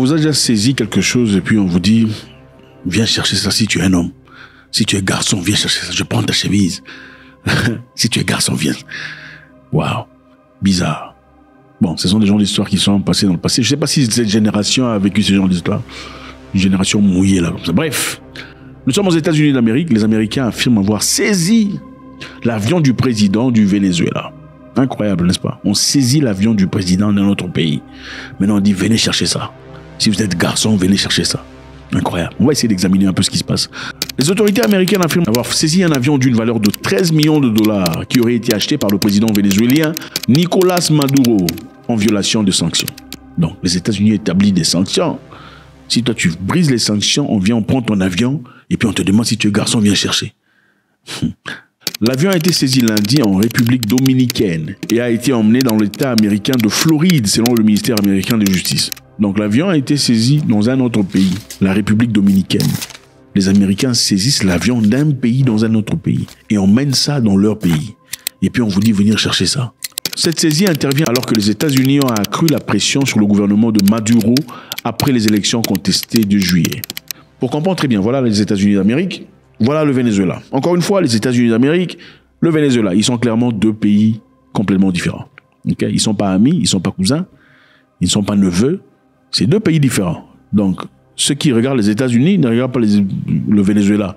vous a déjà saisi quelque chose et puis on vous dit, viens chercher ça si tu es un homme. Si tu es garçon, viens chercher ça. Je prends ta chemise. Si tu es garçon, viens. Waouh. Bizarre. Bon, ce sont des gens d'histoire qui sont passés dans le passé. Je ne sais pas si cette génération a vécu ce genre d'histoire. Une génération mouillée là comme ça. Bref. Nous sommes aux États-Unis d'Amérique. Les Américains affirment avoir saisi l'avion du président du Venezuela. Incroyable, n'est-ce pas? On saisit l'avion du président d'un autre pays. Maintenant, on dit, venez chercher ça. Si vous êtes garçon, venez chercher ça. Incroyable. On va essayer d'examiner un peu ce qui se passe. Les autorités américaines affirment avoir saisi un avion d'une valeur de 13 millions de dollars qui aurait été acheté par le président vénézuélien Nicolás Maduro en violation de sanctions. Donc, les États-Unis établissent des sanctions. Si toi, tu brises les sanctions, on vient, on prend ton avion et puis on te demande si tu es garçon, viens chercher. L'avion a été saisi lundi en République dominicaine et a été emmené dans l'État américain de Floride, selon le ministère américain de Justice. Donc l'avion a été saisi dans un autre pays, la République dominicaine. Les Américains saisissent l'avion d'un pays dans un autre pays et emmènent ça dans leur pays. Et puis on vous dit venir chercher ça. Cette saisie intervient alors que les États-Unis ont accru la pression sur le gouvernement de Maduro après les élections contestées de juillet. Pour comprendre très bien, voilà les États-Unis d'Amérique, voilà le Venezuela. Encore une fois, les États-Unis d'Amérique, le Venezuela, ils sont clairement deux pays complètement différents. Okay? Ils ne sont pas amis, ils ne sont pas cousins, ils ne sont pas neveux. C'est deux pays différents. Donc, ceux qui regardent les États-Unis ne regardent pas le Venezuela.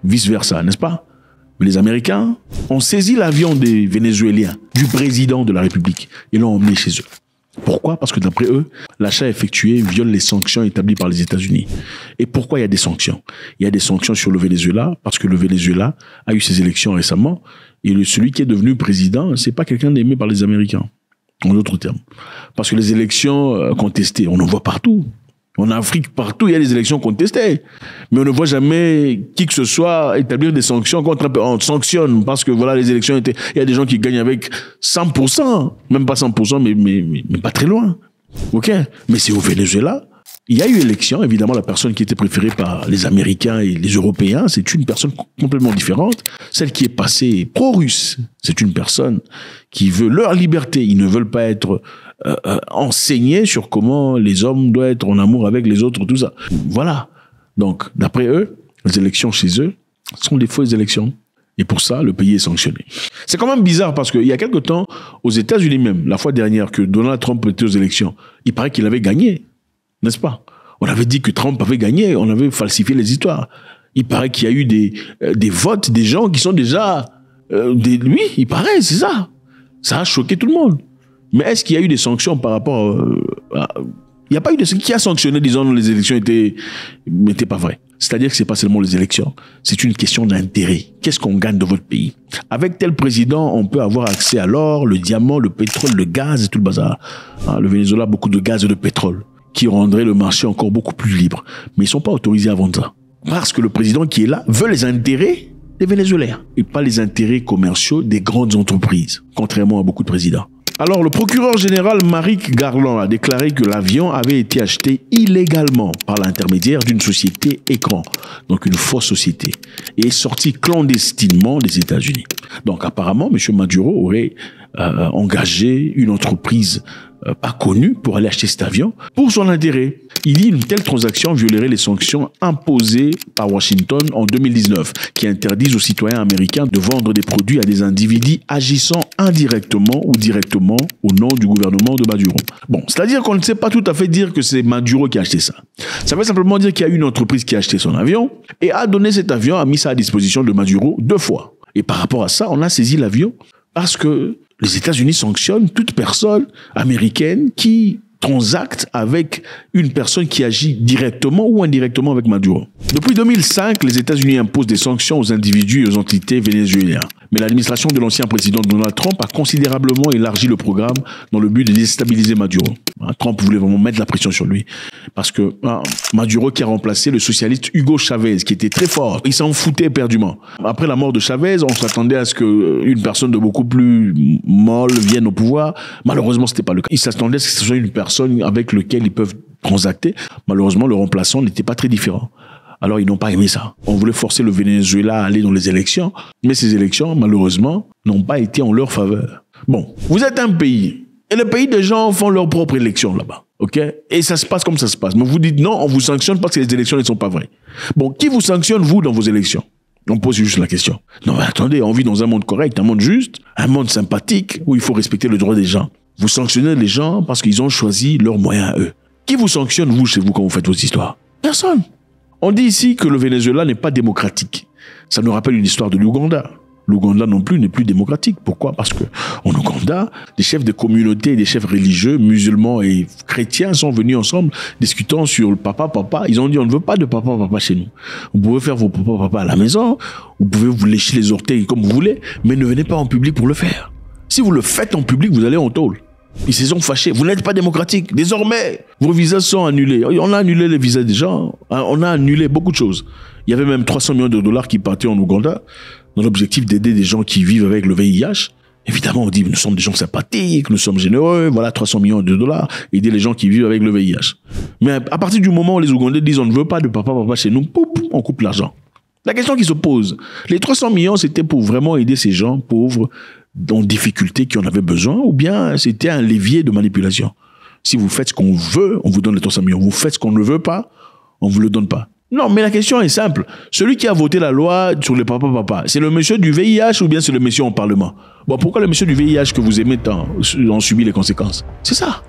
Vice-versa, n'est-ce pas? Mais les Américains ont saisi l'avion des Vénézuéliens, du président de la République, et l'ont emmené chez eux. Pourquoi? Parce que d'après eux, l'achat effectué viole les sanctions établies par les États-Unis. Et pourquoi il y a des sanctions? Il y a des sanctions sur le Venezuela, parce que le Venezuela a eu ses élections récemment, et celui qui est devenu président, c'est pas quelqu'un d'aimé par les Américains. En d'autres termes. Parce que les élections contestées, on en voit partout. En Afrique, partout, il y a des élections contestées. Mais on ne voit jamais qui que ce soit établir des sanctions contre... On sanctionne parce que voilà, les élections étaient... Il y a des gens qui gagnent avec 100%. Même pas 100%, mais pas très loin. OK? Mais c'est au Venezuela. Il y a eu élection, évidemment, la personne qui était préférée par les Américains et les Européens, c'est une personne complètement différente. Celle qui est passée pro-russe, c'est une personne qui veut leur liberté. Ils ne veulent pas être enseignés sur comment les hommes doivent être en amour avec les autres, tout ça. Voilà. Donc, d'après eux, les élections chez eux sont des fausses élections. Et pour ça, le pays est sanctionné. C'est quand même bizarre parce qu'il y a quelque temps, aux États-Unis même, la fois dernière que Donald Trump était aux élections, il paraît qu'il avait gagné. N'est-ce pas? On avait dit que Trump avait gagné, on avait falsifié les histoires. Il paraît qu'il y a eu des votes, des gens qui sont déjà... oui, il paraît, c'est ça. Ça a choqué tout le monde. Mais est-ce qu'il y a eu des sanctions par rapport il n'y a pas eu de... Qui a sanctionné, disons, les élections n'étaient pas vraies. C'est-à-dire que ce n'est pas seulement les élections, c'est une question d'intérêt. Qu'est-ce qu'on gagne de votre pays? Avec tel président, on peut avoir accès à l'or, le diamant, le pétrole, le gaz et tout le bazar. Le Venezuela a beaucoup de gaz et de pétrole, qui rendrait le marché encore beaucoup plus libre. Mais ils ne sont pas autorisés à vendre ça. Parce que le président qui est là veut les intérêts des Vénézuéliens et pas les intérêts commerciaux des grandes entreprises, contrairement à beaucoup de présidents. Alors, le procureur général Merrick Garland a déclaré que l'avion avait été acheté illégalement par l'intermédiaire d'une société écran, donc une fausse société, et est sorti clandestinement des États-Unis. Donc, apparemment, M. Maduro aurait engagé une entreprise pas connue pour aller acheter cet avion pour son intérêt. Il dit une telle transaction violerait les sanctions imposées par Washington en 2019 qui interdisent aux citoyens américains de vendre des produits à des individus agissant indirectement ou directement au nom du gouvernement de Maduro. Bon, c'est-à-dire qu'on ne sait pas tout à fait dire que c'est Maduro qui a acheté ça. Ça veut simplement dire qu'il y a une entreprise qui a acheté son avion et a donné cet avion, a mis ça à disposition de Maduro 2 fois. Et par rapport à ça, on a saisi l'avion parce que les États-Unis sanctionnent toute personne américaine qui transacte avec une personne qui agit directement ou indirectement avec Maduro. Depuis 2005, les États-Unis imposent des sanctions aux individus et aux entités vénézuéliens. Mais l'administration de l'ancien président Donald Trump a considérablement élargi le programme dans le but de déstabiliser Maduro. Trump voulait vraiment mettre la pression sur lui. Parce que Maduro qui a remplacé le socialiste Hugo Chavez, qui était très fort, il s'en foutait éperdument. Après la mort de Chavez, on s'attendait à ce qu'une personne de beaucoup plus molle vienne au pouvoir. Malheureusement, ce n'était pas le cas. Ils s'attendaient à ce que ce soit une personne avec laquelle ils peuvent transacter. Malheureusement, le remplaçant n'était pas très différent. Alors, ils n'ont pas aimé ça. On voulait forcer le Venezuela à aller dans les élections, mais ces élections, malheureusement, n'ont pas été en leur faveur. Bon, vous êtes un pays, et le pays des gens font leur propre élection là-bas. OK? Et ça se passe comme ça se passe. Mais vous dites non, on vous sanctionne parce que les élections ne sont pas vraies. Bon, qui vous sanctionne, vous, dans vos élections? On pose juste la question. Non, mais attendez, on vit dans un monde correct, un monde juste, un monde sympathique, où il faut respecter le droit des gens. Vous sanctionnez les gens parce qu'ils ont choisi leurs moyens à eux. Qui vous sanctionne, vous, chez vous, quand vous faites vos histoires? Personne. On dit ici que le Venezuela n'est pas démocratique. Ça nous rappelle une histoire de l'Ouganda. L'Ouganda non plus n'est plus démocratique. Pourquoi? Parce que en Ouganda, des chefs de communauté, des chefs religieux, musulmans et chrétiens sont venus ensemble discutant sur le papa. Ils ont dit on ne veut pas de papa chez nous. Vous pouvez faire vos papa à la maison, vous pouvez vous lécher les orteils comme vous voulez, mais ne venez pas en public pour le faire. Si vous le faites en public, vous allez en tôle. Ils se sont fâchés. Vous n'êtes pas démocratique. Désormais, vos visas sont annulés. On a annulé les visas des gens. On a annulé beaucoup de choses. Il y avait même 300 millions de dollars qui partaient en Ouganda dans l'objectif d'aider des gens qui vivent avec le VIH. Évidemment, on dit nous sommes des gens sympathiques, nous sommes généreux, voilà 300 millions de dollars, aider les gens qui vivent avec le VIH. Mais à partir du moment où les Ougandais disent on ne veut pas de papa chez nous, poup, on coupe l'argent. La question qui se pose, les 300 millions, c'était pour vraiment aider ces gens pauvres en difficulté qui en avaient besoin, ou bien c'était un levier de manipulation. Si vous faites ce qu'on veut, on vous donne les 300 millions. Vous faites ce qu'on ne veut pas, on ne vous le donne pas. Non, mais la question est simple. Celui qui a voté la loi sur les papa, c'est le monsieur du VIH ou bien c'est le monsieur au Parlement? Bon, pourquoi le monsieur du VIH que vous aimez tant en subit les conséquences? C'est ça.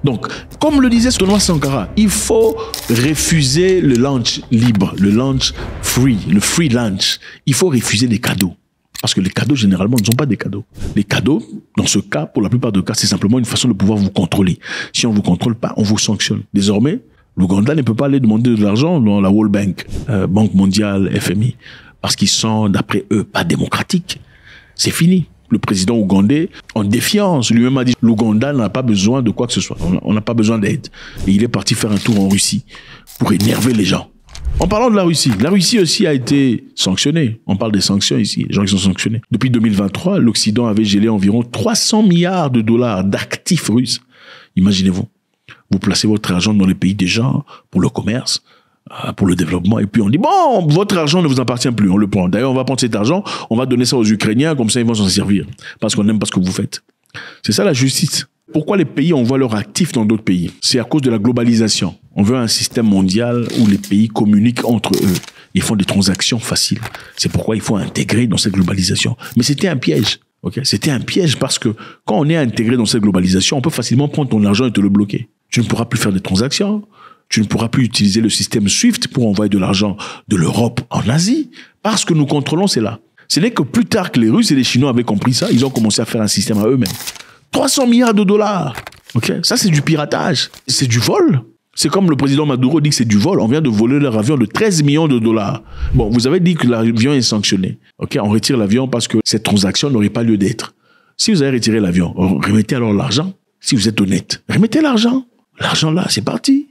Donc, comme le disait Thomas Sankara, il faut refuser le lunch libre, le lunch free, le free lunch. Il faut refuser les cadeaux. Parce que les cadeaux, généralement, ne sont pas des cadeaux. Les cadeaux, dans ce cas, pour la plupart des cas, c'est simplement une façon de pouvoir vous contrôler. Si on ne vous contrôle pas, on vous sanctionne. Désormais, l'Ouganda ne peut pas aller demander de l'argent dans la World Bank, Banque mondiale, FMI, parce qu'ils sont, d'après eux, pas démocratiques. C'est fini. Le président ougandais, en défiance, lui-même a dit l'Ouganda n'a pas besoin de quoi que ce soit. On n'a pas besoin d'aide. Et il est parti faire un tour en Russie pour énerver les gens. En parlant de la Russie aussi a été sanctionnée. On parle des sanctions ici, les gens qui sont sanctionnés. Depuis 2023, l'Occident avait gelé environ 300 milliards de dollars d'actifs russes. Imaginez-vous. Vous placez votre argent dans les pays des gens pour le commerce, pour le développement, et puis on dit, bon, votre argent ne vous appartient plus, on le prend. D'ailleurs, on va prendre cet argent, on va donner ça aux Ukrainiens, comme ça ils vont s'en servir, parce qu'on n'aime pas ce que vous faites. C'est ça la justice. Pourquoi les pays envoient leurs actifs dans d'autres pays? C'est à cause de la globalisation. On veut un système mondial où les pays communiquent entre eux. Ils font des transactions faciles. C'est pourquoi il faut intégrer dans cette globalisation. Mais c'était un piège. Okay? C'était un piège parce que quand on est intégré dans cette globalisation, on peut facilement prendre ton argent et te le bloquer. Tu ne pourras plus faire des transactions. Tu ne pourras plus utiliser le système SWIFT pour envoyer de l'argent de l'Europe en Asie. Parce que nous contrôlons cela. Ce n'est que plus tard que les Russes et les Chinois avaient compris ça, ils ont commencé à faire un système à eux-mêmes. 300 milliards de dollars. Okay? Ça, c'est du piratage. C'est du vol. C'est comme le président Maduro dit que c'est du vol. On vient de voler leur avion de 13 millions de dollars. Bon, vous avez dit que l'avion est sanctionné. Okay? On retire l'avion parce que cette transaction n'aurait pas lieu d'être. Si vous avez retiré l'avion, remettez alors l'argent. Si vous êtes honnête, remettez l'argent. L'argent là, c'est parti.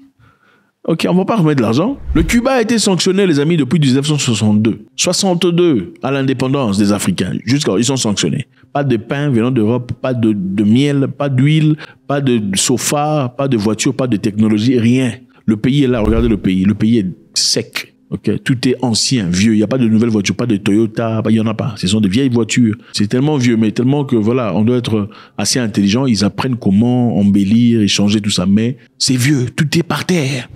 Ok, on ne va pas remettre l'argent. Le Cuba a été sanctionné, les amis, depuis 1962. 62 à l'indépendance des Africains. Jusqu'à ils sont sanctionnés. Pas de pain venant d'Europe, pas de miel, pas d'huile, pas de sofa, pas de voiture, pas de technologie, rien. Le pays est là, regardez le pays. Le pays est sec. Okay. Tout est ancien, vieux. Il n'y a pas de nouvelles voitures, pas de Toyota, il n'y en a pas. Ce sont des vieilles voitures. C'est tellement vieux, mais tellement que voilà, on doit être assez intelligent. Ils apprennent comment embellir et changer tout ça. Mais c'est vieux, tout est par terre.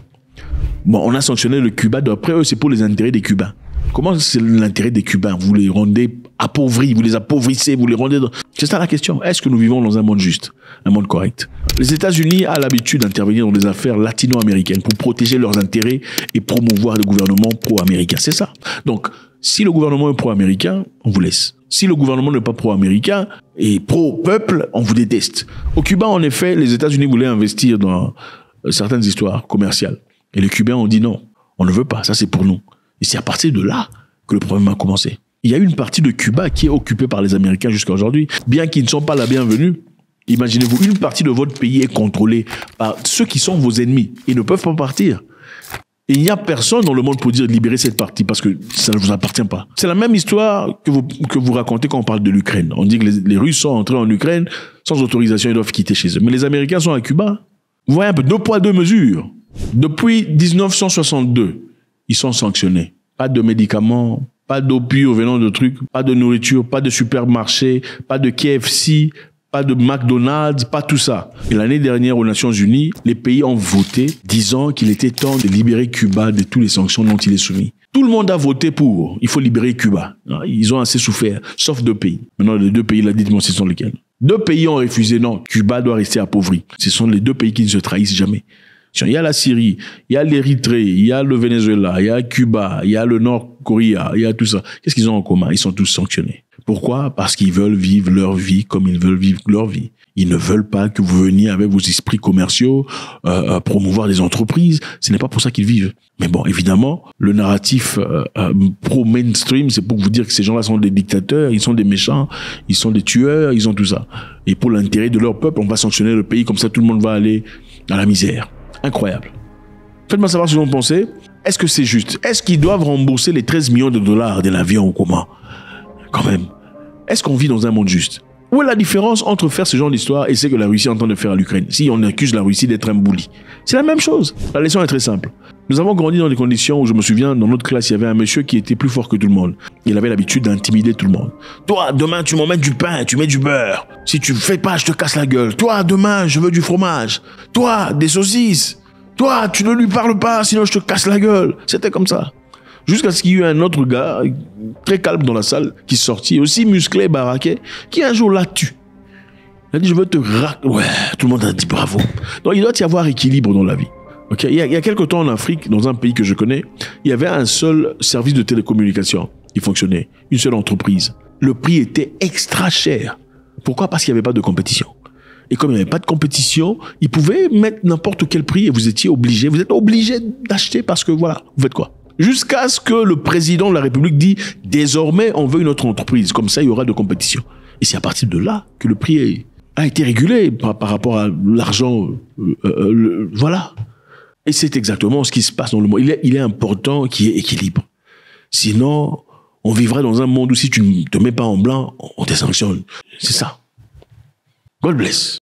Bon, on a sanctionné le Cuba. D'après eux, c'est pour les intérêts des Cubains. Comment c'est l'intérêt des Cubains? Vous les rendez appauvris, vous les appauvrissez, vous les rendez... C'est ça la question. Est-ce que nous vivons dans un monde juste, un monde correct? Les États-Unis ont l'habitude d'intervenir dans les affaires latino-américaines pour protéger leurs intérêts et promouvoir le gouvernement pro-américain. C'est ça. Donc, si le gouvernement est pro-américain, on vous laisse. Si le gouvernement n'est pas pro-américain et pro-peuple, on vous déteste. Au Cuba, en effet, les États-Unis voulaient investir dans certaines histoires commerciales. Et les Cubains ont dit non, on ne veut pas, ça c'est pour nous. Et c'est à partir de là que le problème a commencé. Il y a une partie de Cuba qui est occupée par les Américains jusqu'à aujourd'hui, bien qu'ils ne sont pas la bienvenue. Imaginez-vous, une partie de votre pays est contrôlée par ceux qui sont vos ennemis. Ils ne peuvent pas partir. Et il n'y a personne dans le monde pour dire libérer cette partie parce que ça ne vous appartient pas. C'est la même histoire que vous racontez quand on parle de l'Ukraine. On dit que les Russes sont entrés en Ukraine sans autorisation, ils doivent quitter chez eux. Mais les Américains sont à Cuba. Vous voyez un peu, 2 poids, 2 mesures. Depuis 1962, ils sont sanctionnés. Pas de médicaments, pas d'eau pure venant de trucs, pas de nourriture, pas de supermarché, pas de KFC, pas de McDonald's, pas tout ça. Et l'année dernière, aux Nations Unies, les pays ont voté disant qu'il était temps de libérer Cuba de toutes les sanctions dont il est soumis. Tout le monde a voté pour. Il faut libérer Cuba. Ils ont assez souffert, sauf 2 pays. Maintenant, les 2 pays, là, dites-moi, ce sont lesquels? 2 pays ont refusé. Non, Cuba doit rester appauvri. Ce sont les 2 pays qui ne se trahissent jamais. Il y a la Syrie, il y a l'Érythrée, il y a le Venezuela, il y a Cuba, il y a le Nord-Corée, il y a tout ça. Qu'est-ce qu'ils ont en commun? Ils sont tous sanctionnés. Pourquoi? Parce qu'ils veulent vivre leur vie comme ils veulent vivre leur vie. Ils ne veulent pas que vous veniez avec vos esprits commerciaux promouvoir des entreprises. Ce n'est pas pour ça qu'ils vivent. Mais bon, évidemment, le narratif pro-mainstream, c'est pour vous dire que ces gens-là sont des dictateurs, ils sont des méchants, ils sont des tueurs, ils ont tout ça. Et pour l'intérêt de leur peuple, on va sanctionner le pays, comme ça tout le monde va aller dans la misère. Incroyable. Faites-moi savoir ce que vous pensez. Est-ce que c'est juste? Est-ce qu'ils doivent rembourser les 13 millions de dollars de l'avion ou comment? Quand même. Est-ce qu'on vit dans un monde juste? Où est la différence entre faire ce genre d'histoire et ce que la Russie est en train de faire à l'Ukraine? Si on accuse la Russie d'être un bully, c'est la même chose. La leçon est très simple. Nous avons grandi dans des conditions où, je me souviens, dans notre classe, il y avait un monsieur qui était plus fort que tout le monde. Il avait l'habitude d'intimider tout le monde. Toi, demain, tu m'emmènes du pain, tu mets du beurre. Si tu ne fais pas, je te casse la gueule. Toi, demain, je veux du fromage. Toi, des saucisses. Toi, tu ne lui parles pas, sinon je te casse la gueule. C'était comme ça. Jusqu'à ce qu'il y ait un autre gars, très calme dans la salle, qui sortit, aussi musclé, baraqué, qui un jour l'a tué. Il a dit, je veux te Ouais, tout le monde a dit bravo. Donc, il doit y avoir équilibre dans la vie. Okay? Il y a quelque temps en Afrique, dans un pays que je connais, il y avait un seul service de télécommunication qui fonctionnait, une seule entreprise. Le prix était extra cher. Pourquoi? Parce qu'il n'y avait pas de compétition. Et comme il n'y avait pas de compétition, ils pouvaient mettre n'importe quel prix et vous êtes obligé d'acheter parce que voilà, vous faites quoi? Jusqu'à ce que le président de la République dit désormais on veut une autre entreprise, comme ça il y aura de compétition. Et c'est à partir de là que le prix a été régulé par rapport à l'argent. Voilà. Et c'est exactement ce qui se passe dans le monde. Il est important qu'il y ait équilibre. Sinon, on vivra dans un monde où si tu ne te mets pas en blanc, on te sanctionne. C'est ça. God bless.